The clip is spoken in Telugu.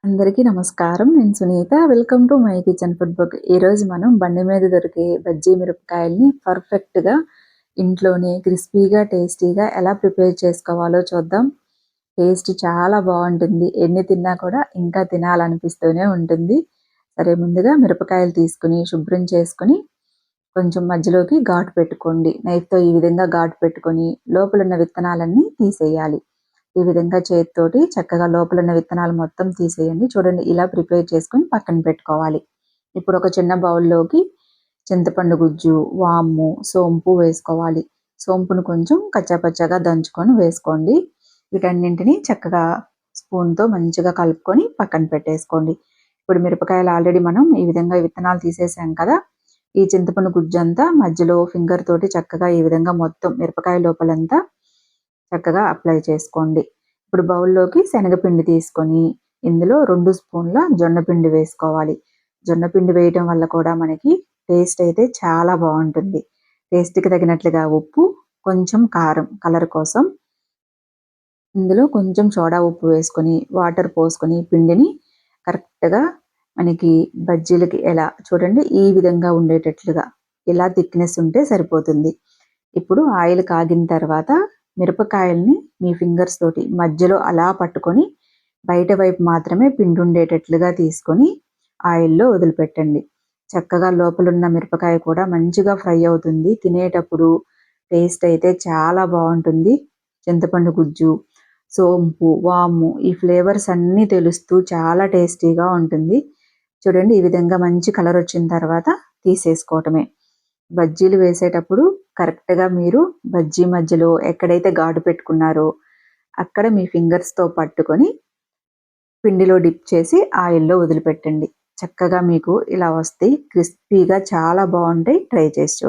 అందరికీ నమస్కారం. నేను Sunitha. Welcome to my kitchen food book. ఈరోజు మనం బండి మీద దొరికే బజ్జీ మిరపకాయల్ని పర్ఫెక్ట్‌గా ఇంట్లోనే క్రిస్పీగా, టేస్టీగా ఎలా ప్రిపేర్ చేసుకోవాలో చూద్దాం. టేస్ట్ చాలా బావుంటుంది. ఎన్ని తిన్నా కూడా ఇంకా తినాలనిపిస్తూనే ఉంటుంది. సరే, ముందుగా మిరపకాయలు తీసుకొని శుభ్రం చేసుకొని కొంచెం మధ్యలోకి ఘాటు పెట్టుకోండి. నైఫ్‌తో ఈ విధంగా ఘాటు పెట్టుకొని లోపలున్న విత్తనాలన్నీ తీసేయాలి. ఈ విధంగా చేత్తోటి చక్కగా లోపలున్న విత్తనాలు మొత్తం తీసేయండి. చూడండి, ఇలా ప్రిపేర్ చేసుకొని పక్కన పెట్టుకోవాలి. ఇప్పుడు ఒక చిన్న బౌల్‌లోకి చింతపండు గుజ్జు, వాము, సోంపు వేసుకోవాలి. సోంపును కొంచెం కచ్చాపచ్చాగా దంచుకొని వేసుకోండి. వీటన్నింటిని చక్కగా స్పూన్‌తో మంచిగా కలుపుకొని పక్కన పెట్టేసుకోండి. ఇప్పుడు మిరపకాయలు ఆల్రెడీ మనం ఈ విధంగా విత్తనాలు తీసేసాం కదా! ఈ చింతపండు గుజ్జంతా మధ్యలో ఫింగర్ తోటి చక్కగా ఈ విధంగా మొత్తం మిరపకాయ లోపలంతా చక్కగా అప్లై చేసుకోండి. ఇప్పుడు బౌల్‌లోకి శనగపిండి తీసుకొని ఇందులో 2 స్పూన్ల జొన్నపిండి వేసుకోవాలి. జొన్నపిండి వేయటం వల్ల కూడా మనకి టేస్ట్ అయితే చాలా బావుంటుంది. టేస్ట్‌కి తగినట్లుగా ఉప్పు, కొంచెం కారం కలర్ కోసం. ఇందులో కొంచెం సోడా ఉప్పు వేసుకొని, వాటర్ పోసుకొని పిండిని కరెక్ట్‌గా మనకి బజ్జీలకి ఎలా చూడండి, ఈ విధంగా ఉండేటట్లుగా ఇలా థిక్‌నెస్ ఉంటే సరిపోతుంది. ఇప్పుడు ఆయిల్ కాగిన తర్వాత మిరపకాయల్ని మీ ఫింగర్స్ తోటి మధ్యలో అలా పట్టుకొని బయట వైపు మాత్రమే పిండి ఉండేటట్లుగా తీసుకొని ఆయిల్‌లో వదిలిపెట్టండి. చక్కగా లోపలున్న మిరపకాయ కూడా మంచిగా ఫ్రై అవుతుంది. తినేటప్పుడు టేస్ట్ అయితే చాలా బావుంటుంది. చింతపండు గుజ్జు, సోంపు, వాము ఈ ఫ్లేవర్స్ అన్నీ తెలుస్తూ చాలా టేస్టీగా ఉంటుంది. చూడండి, ఈ విధంగా మంచి కలర్ వచ్చిన తర్వాత తీసేసుకోవటమే. బజ్జీలు వేసేటప్పుడు కరెక్ట్‌గా మీరు బజ్జీ మధ్యలో ఎక్కడైతే ఘాటు పెట్టుకున్నారో అక్కడ మీ ఫింగర్స్‌తో పట్టుకొని పిండిలో డిప్ చేసి ఆయిల్‌లో వదిలిపెట్టండి. చక్కగా మీకు ఇలా వస్తాయి. క్రిస్పీగా చాలా బావుంటాయి. ట్రై చేసి చూడండి.